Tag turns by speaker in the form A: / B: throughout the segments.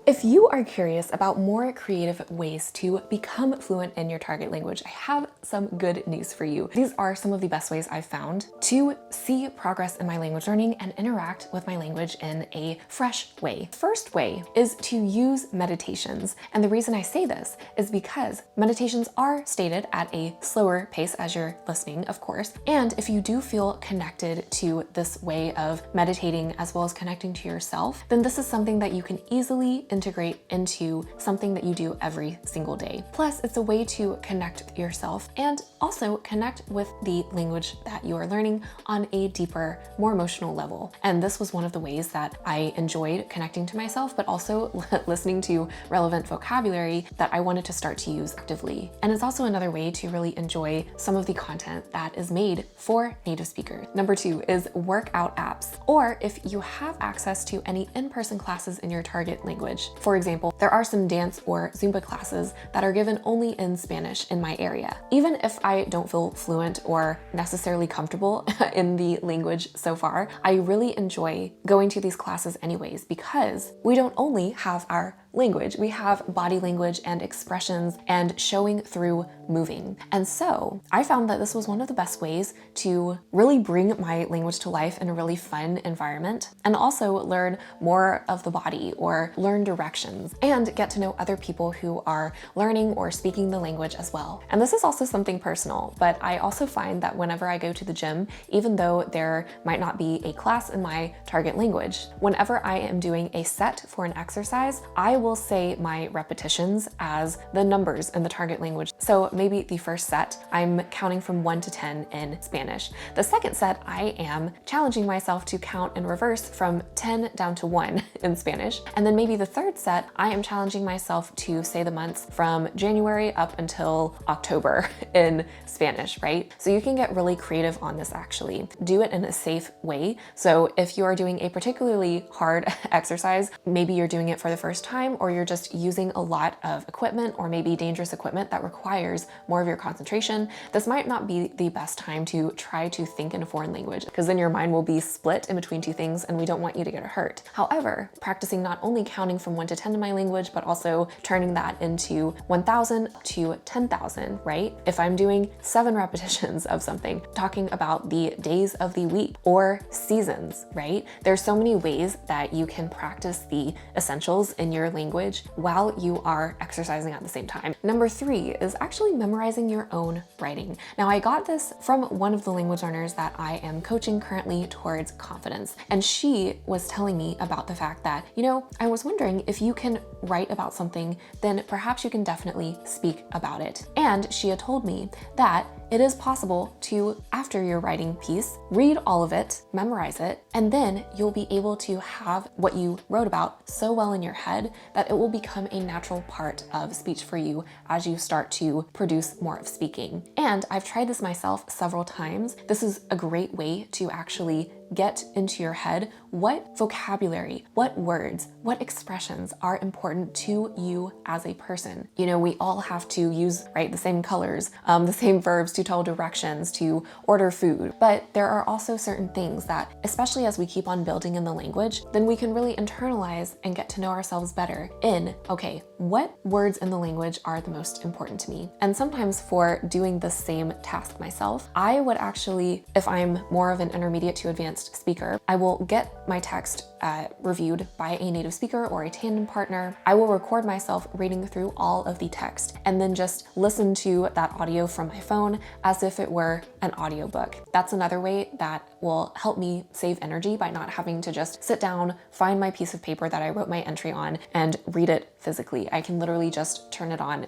A: If you are curious about more creative ways to become fluent in your target language, I have some good news for you. These are some of the best ways I've found to see progress in my language learning and interact with my language in a fresh way. First way is to use meditations. And the reason I say this is because meditations are stated at a slower pace as you're listening, of course. And if you do feel connected to this way of meditating as well as connecting to yourself, then this is something that you can easily integrate into something that you do every single day. Plus, it's a way to connect with yourself and also connect with the language that you are learning on a deeper, more emotional level. And this was one of the ways that I enjoyed connecting to myself, but also listening to relevant vocabulary that I wanted to start to use actively. And it's also another way to really enjoy some of the content that is made for native speakers. Number 2 is workout apps, or if you have access to any in-person classes in your target language. For example, there are some dance or Zumba classes that are given only in Spanish in my area. Even if I don't feel fluent or necessarily comfortable in the language so far, I really enjoy going to these classes anyways, because we don't only have our language, we have body language and expressions and showing through moving. And so I found that this was one of the best ways to really bring my language to life in a really fun environment, and also learn more of the body or learn directions and get to know other people who are learning or speaking the language as well. And this is also something personal, but I also find that whenever I go to the gym, even though there might not be a class in my target language, whenever I am doing a set for an exercise, I will say my repetitions as the numbers in the target language. So maybe the first set, I'm counting from 1 to 10 in Spanish. The second set, I am challenging myself to count in reverse from 10 down to 1 in Spanish. And then maybe the third set, I am challenging myself to say the months from January up until October in Spanish, right? So you can get really creative on this actually. Do it in a safe way. So if you are doing a particularly hard exercise, maybe you're doing it for the first time, or you're just using a lot of equipment or maybe dangerous equipment that requires more of your concentration, this might not be the best time to try to think in a foreign language, because then your mind will be split in between two things and we don't want you to get hurt. However, practicing not only counting from 1 to 10 in my language, but also turning that into 1,000 to 10,000, right? If I'm doing 7 repetitions of something, talking about the days of the week or seasons, right? There's so many ways that you can practice the essentials in your language while you are exercising at the same time. Number 3 is actually memorizing your own writing. Now, I got this from one of the language learners that I am coaching currently towards confidence. And she was telling me about the fact that, I was wondering if you can write about something, then perhaps you can definitely speak about it. And she had told me that it is possible to, after your writing piece, read all of it, memorize it, and then you'll be able to have what you wrote about so well in your head that it will become a natural part of speech for you as you start to produce more of speaking. And I've tried this myself several times. This is a great way to actually get into your head what vocabulary, what words, what expressions are important to you as a person. We all have to use, the same colors, the same verbs to tell directions, to order food. But there are also certain things that, especially as we keep on building in the language, then we can really internalize and get to know ourselves better in, okay, what words in the language are the most important to me? And sometimes for doing the same task myself, I would actually, if I'm more of an intermediate to advanced speaker, I will get my text reviewed by a native speaker or a tandem partner. I will record myself reading through all of the text and then just listen to that audio from my phone as if it were an audiobook. That's another way that will help me save energy by not having to just sit down, find my piece of paper that I wrote my entry on, and read it physically. I can literally just turn it on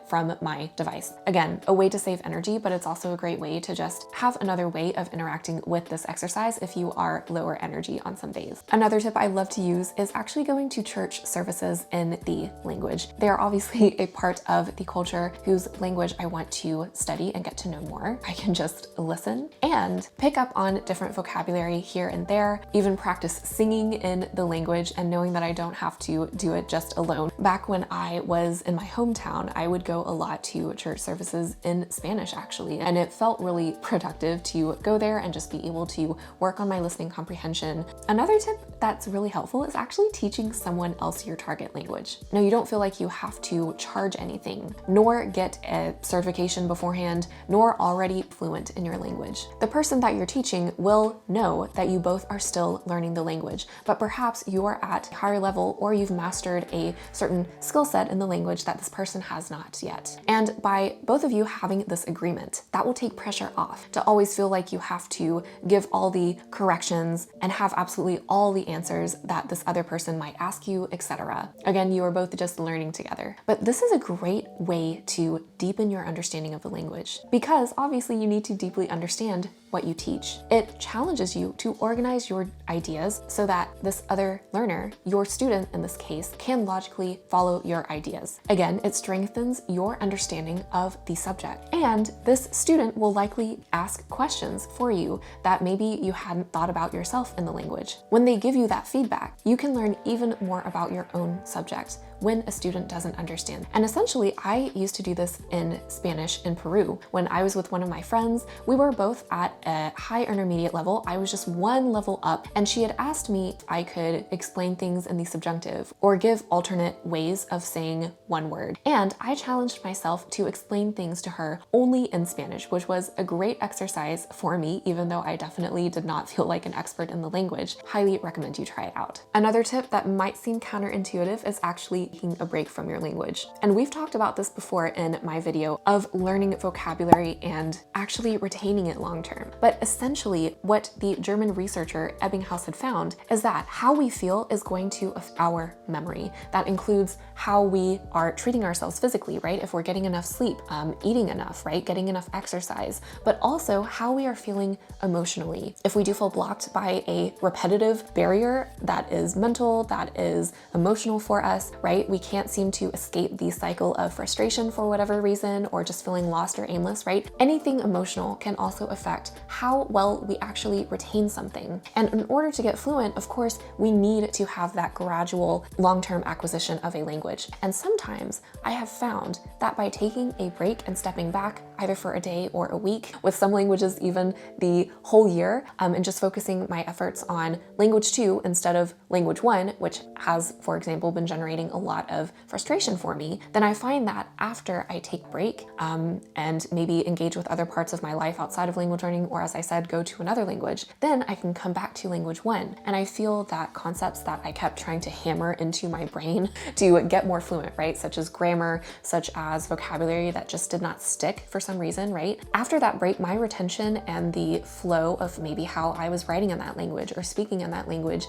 A: from my device. Again, a way to save energy, but it's also a great way to just have another way of interacting with this exercise if you are lower energy on some days. Another tip I love to use is actually going to church services in the language. They are obviously a part of the culture whose language I want to study and get to know more. I can just listen and pick up on different vocabulary here and there, even practice singing in the language and knowing that I don't have to do it just alone. Back when I was in my hometown, I would go a lot to church services in Spanish actually, and it felt really productive to go there and just be able to work on my listening comprehension. Another tip that's really helpful is actually teaching someone else your target language. Now, you don't feel like you have to charge anything, nor get a certification beforehand, nor already fluent in your language. The person that you're teaching will know that you both are still learning the language, but perhaps you are at a higher level or you've mastered a certain skill set in the language that this person has not yet. And by both of you having this agreement, that will take pressure off to always feel like you have to give all the corrections and have absolutely all the answers that this other person might ask you, etc. Again, you are both just learning together. But this is a great way to deepen your understanding of the language, because obviously you need to deeply understand what you teach. It challenges you to organize your ideas so that this other learner, your student in this case, can logically follow your ideas. Again, it strengthens your understanding of the subject. And this student will likely ask questions for you that maybe you hadn't thought about yourself in the language. When they give you that feedback, you can learn even more about your own subject when a student doesn't understand. And essentially, I used to do this in Spanish in Peru. When I was with one of my friends, we were both at a high intermediate level. I was just one level up, and she had asked me if I could explain things in the subjunctive or give alternate ways of saying one word. And I challenged myself to explain things to her only in Spanish, which was a great exercise for me, even though I definitely did not feel like an expert in the language. Highly recommend you try it out. Another tip that might seem counterintuitive is actually taking a break from your language. And we've talked about this before in my video of learning vocabulary and actually retaining it long term. But essentially, what the German researcher Ebbinghaus had found is that how we feel is going to affect our memory. That includes how we are treating ourselves physically, right? If we're getting enough sleep, eating enough, right? Getting enough exercise, but also how we are feeling emotionally. If we do feel blocked by a repetitive barrier that is mental, that is emotional for us, right? We can't seem to escape the cycle of frustration for whatever reason, or just feeling lost or aimless, right? Anything emotional can also affect how well we actually retain something. And in order to get fluent, of course, we need to have that gradual long-term acquisition of a language. And sometimes I have found that by taking a break and stepping back, either for a day or a week, with some languages even the whole year, and just focusing my efforts on language 2 instead of language 1, which has, for example, been generating a lot of frustration for me, then I find that after I take a break and maybe engage with other parts of my life outside of language learning, or as I said, go to another language, then I can come back to language 1. And I feel that concepts that I kept trying to hammer into my brain to get more fluent, right? Such as grammar, such as vocabulary that just did not stick for some reason, right? After that break, my retention and the flow of maybe how I was writing in that language or speaking in that language,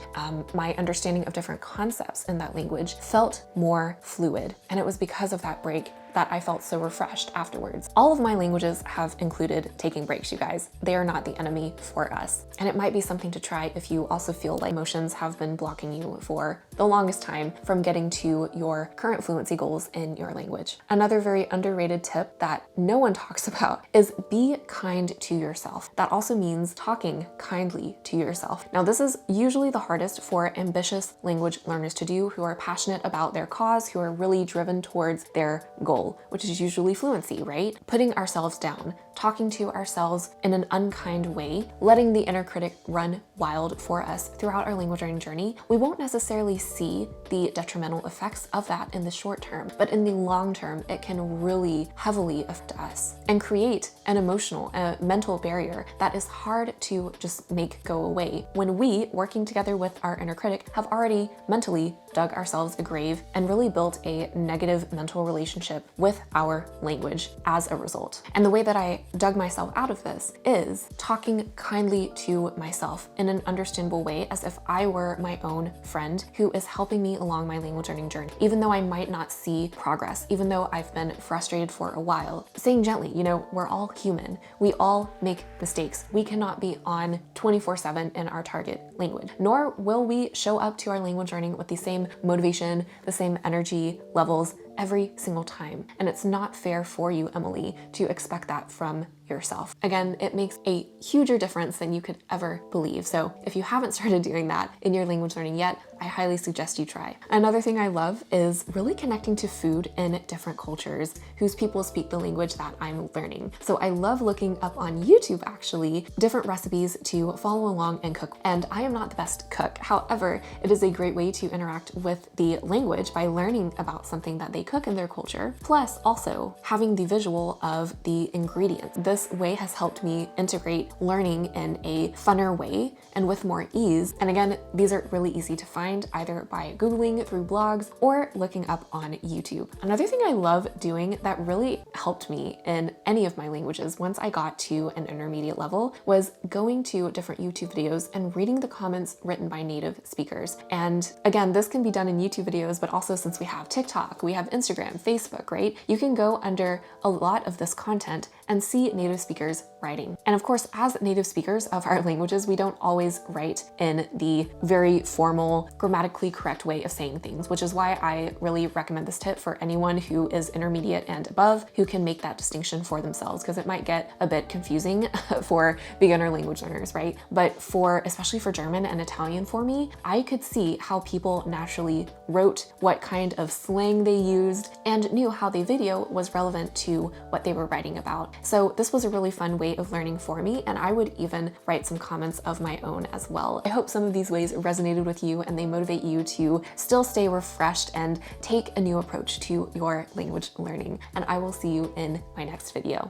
A: my understanding of different concepts in that language felt more fluid. And it was because of that break that I felt so refreshed afterwards. All of my languages have included taking breaks, you guys. They are not the enemy for us. And it might be something to try if you also feel like emotions have been blocking you for the longest time from getting to your current fluency goals in your language. Another very underrated tip that no one talks about is be kind to yourself. That also means talking kindly to yourself. Now, this is usually the hardest for ambitious language learners to do, who are passionate about their cause, who are really driven towards their goal, which is usually fluency, right? Putting ourselves down, talking to ourselves in an unkind way, letting the inner critic run wild for us throughout our language learning journey, we won't necessarily see the detrimental effects of that in the short term, but in the long term, it can really heavily affect us and create an emotional, a mental barrier that is hard to just make go away when we, working together with our inner critic, have already mentally dug ourselves a grave and really built a negative mental relationship with our language as a result. And the way that I dug myself out of this is talking kindly to myself in an understandable way, as if I were my own friend who is helping me along my language learning journey. Even though I might not see progress, even though I've been frustrated for a while, saying gently, you know, we're all human. We all make mistakes. We cannot be on 24/7 in our target language, nor will we show up to our language learning with the same motivation, the same energy levels every single time. And it's not fair for you, Emily, to expect that from yourself. Again, it makes a huger difference than you could ever believe. So if you haven't started doing that in your language learning yet, I highly suggest you try. Another thing I love is really connecting to food in different cultures whose people speak the language that I'm learning. So I love looking up on YouTube actually different recipes to follow along and cook. And I am not the best cook. However, it is a great way to interact with the language by learning about something that they cook in their culture, plus also having the visual of the ingredients. This way has helped me integrate learning in a funner way and with more ease. And again, these are really easy to find either by Googling through blogs or looking up on YouTube. Another thing I love doing that really helped me in any of my languages once I got to an intermediate level was going to different YouTube videos and reading the comments written by native speakers. And again, this can be done in YouTube videos, but also since we have TikTok, we have Instagram, Facebook, right? You can go under a lot of this content and see native speakers writing. And of course, as native speakers of our languages, we don't always write in the very formal, grammatically correct way of saying things, which is why I really recommend this tip for anyone who is intermediate and above, who can make that distinction for themselves, because it might get a bit confusing for beginner language learners, right? But especially for German and Italian for me, I could see how people naturally wrote, what kind of slang they used, and knew how the video was relevant to what they were writing about. So this was a really fun way of learning for me, and I would even write some comments of my own as well. I hope some of these ways resonated with you and they motivate you to still stay refreshed and take a new approach to your language learning. And I will see you in my next video.